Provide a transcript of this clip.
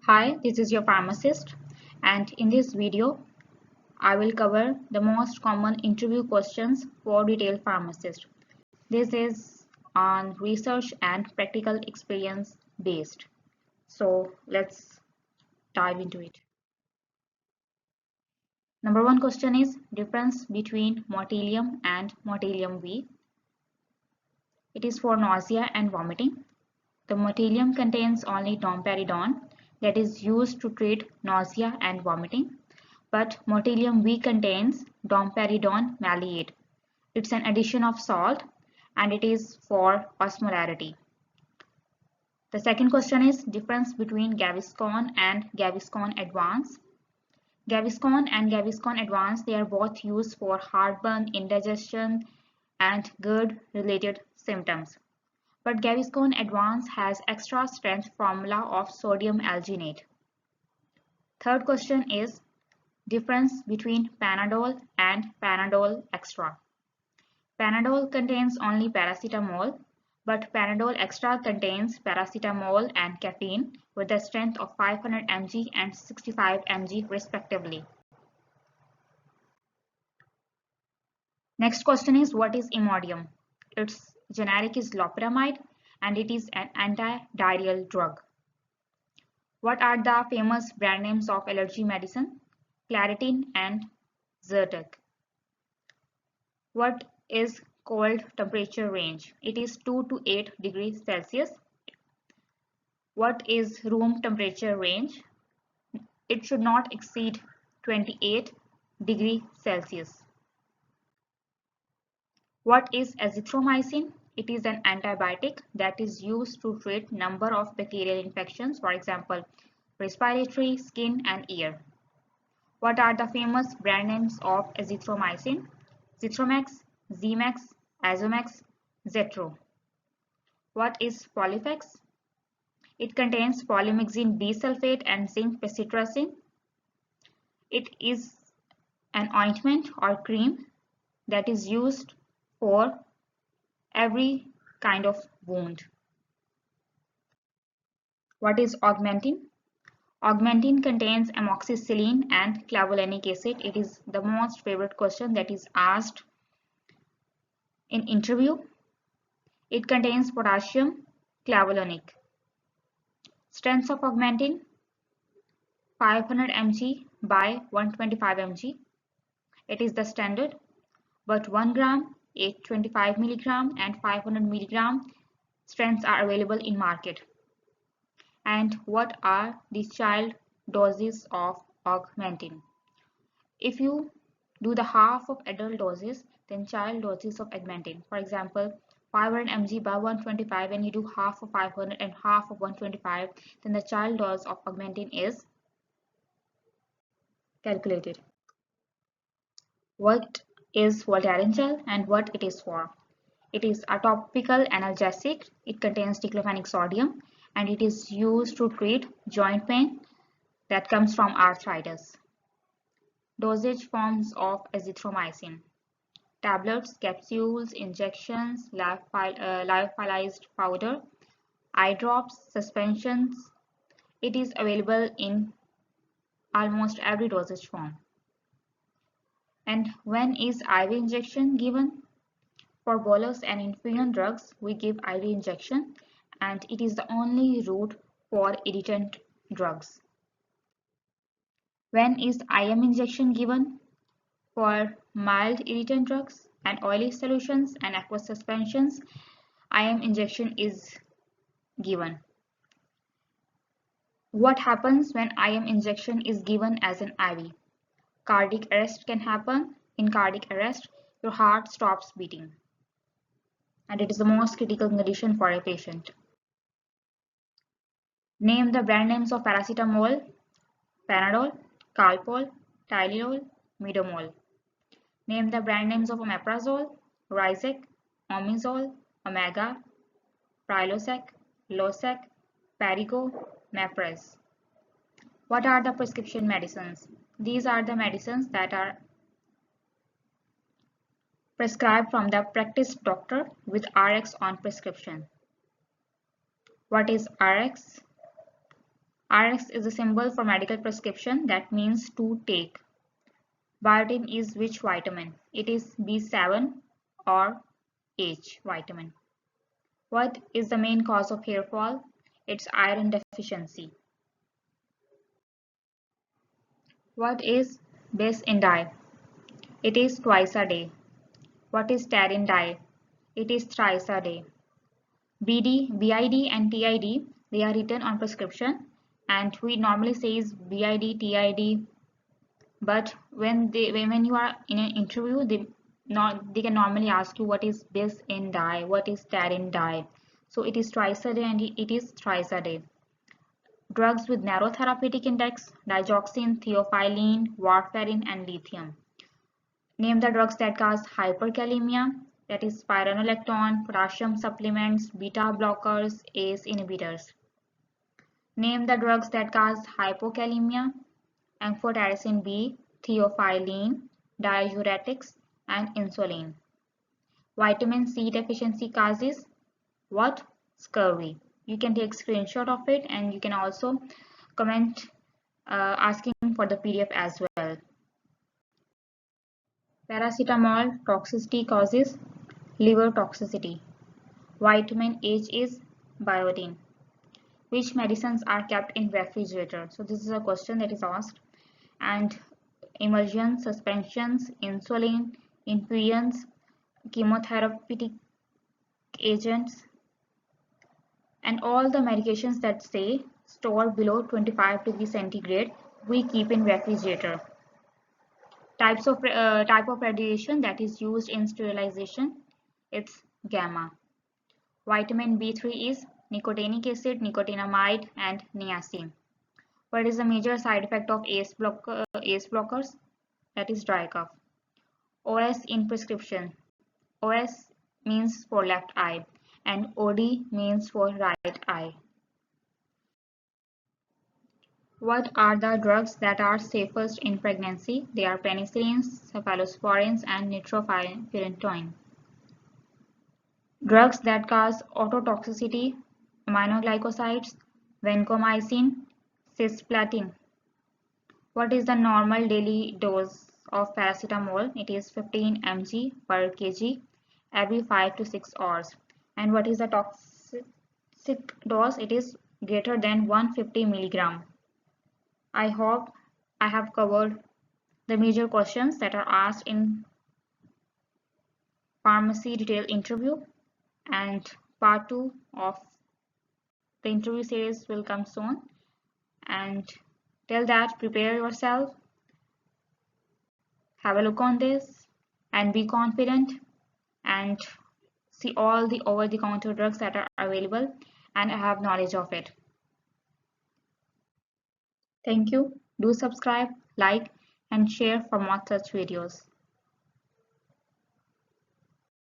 Hi, this is your pharmacist, and in this video I will cover the most common interview questions for retail pharmacist. This is on research and practical experience based. So let's dive into it. Number one question is difference between motilium and motilium V. It is for nausea and vomiting. The motilium contains only domperidone that is used to treat nausea and vomiting, but motilium V contains domperidone maleate. It's an addition of salt and it is for osmolarity. The second question is difference between gaviscon and gaviscon advance. Gaviscon and gaviscon advance, they are both used for heartburn, indigestion and GERD related symptoms. But gaviscon advance has extra strength formula of sodium alginate. Third question is difference between Panadol and Panadol Extra. Panadol contains only paracetamol, but Panadol Extra contains paracetamol and caffeine with a strength of 500 mg and 65 mg respectively. Next question is what is Imodium? Its generic is loperamide and it is an anti-diarrheal drug. What are the famous brand names of allergy medicine? Claritin and Zyrtec. What is cold temperature range? It is 2 to 8 degrees Celsius. What is room temperature range? It should not exceed 28 degrees Celsius. What is azithromycin? It is an antibiotic that is used to treat number of bacterial infections, for example, respiratory, skin and ear. What are the famous brand names of azithromycin? Zithromax, Zmax, Azomax, Zetro. What is Polyfex? It contains polymyxin B sulfate and zinc pacitrazine. It is an ointment or cream that is used for every kind of wound. What is augmentin? Augmentin contains amoxicillin and clavulanic acid. It is the most favorite question that is asked in interview. It contains potassium clavulanic. Strengths of augmentin 500 mg by 125 mg. It is the standard, but 1 gram, 825 milligram and 500 milligram strengths are available in market. And what are the child doses of augmentin? If you do the half of adult doses, then child doses of augmentin, for example 500 mg by 125, and you do half of 500 and half of 125, then the child dose of augmentin is calculated. What is Voltaren gel and what it is for? It is a topical analgesic. It contains diclofenac sodium and it is used to treat joint pain that comes from arthritis. Dosage forms of azithromycin: tablets, capsules, injections, lyophilized powder, eye drops, suspensions. It is available in almost every dosage form. And when is IV injection given? For bolus and infusion drugs, we give IV injection and it is the only route for irritant drugs. When is IM injection given? For mild irritant drugs and oily solutions and aqueous suspensions, IM injection is given. What happens when IM injection is given as an IV? Cardiac arrest can happen. In cardiac arrest, your heart stops beating, and it is the most critical condition for a patient. Name the brand names of paracetamol: Panadol, Calpol, Tylenol, Midomol. Name the brand names of omeprazole: Rizec, Omezole, Omega, Prilosec, Losec, Perrigo, Mepres. What are the prescription medicines? These are the medicines that are prescribed from the practiced doctor with RX on prescription. What is RX? RX is a symbol for medical prescription that means to take. Biotin is which vitamin? It is B7 or H vitamin. What is the main cause of hair fall? It's iron deficiency. What is base in dye? It is twice a day. What is tarin dye? It is thrice a day. BID and TID, they are written on prescription, and we normally say is BID, TID, but when you are in an interview, they can normally ask you what is bis in dye, what is tarin dye. So it is twice a day and it is thrice a day. Drugs with narrow therapeutic index: digoxin, theophylline, warfarin, and lithium. Name the drugs that cause hyperkalemia, that is spironolactone, potassium supplements, beta blockers, ACE inhibitors. Name the drugs that cause hypokalemia: amphotericin B, theophylline, diuretics, and insulin. Vitamin C deficiency causes what? Scurvy. You can take screenshot of it and you can also comment asking for the PDF as well. Paracetamol toxicity causes liver toxicity. Vitamin H is biotin. Which medicines are kept in refrigerator? So this is a question that is asked. And emulsions, suspensions, insulin, infusions, chemotherapeutic agents, and all the medications that say store below 25 degrees centigrade, we keep in refrigerator. Type of radiation that is used in sterilization, it's gamma. Vitamin B3 is nicotinic acid, nicotinamide, and niacin. What is the major side effect of ACE blockers? That is dry cough. OS in prescription. OS means for left eye and OD means for right eye. What are the drugs that are safest in pregnancy? They are penicillins, cephalosporins, and nitrofurantoin. Drugs that cause ototoxicity: aminoglycosides, vancomycin, cisplatin. What is the normal daily dose of paracetamol? It is 15 mg per kg every 5 to 6 hours. And what is the toxic dose? It is greater than 150 milligram. I hope I have covered the major questions that are asked in pharmacy detailed interview, and part 2 of the interview series will come soon. And till that, prepare yourself, have a look on this, and be confident, and see all the over-the-counter drugs that are available and have knowledge of it. Thank you. Do subscribe, like, and share for more such videos.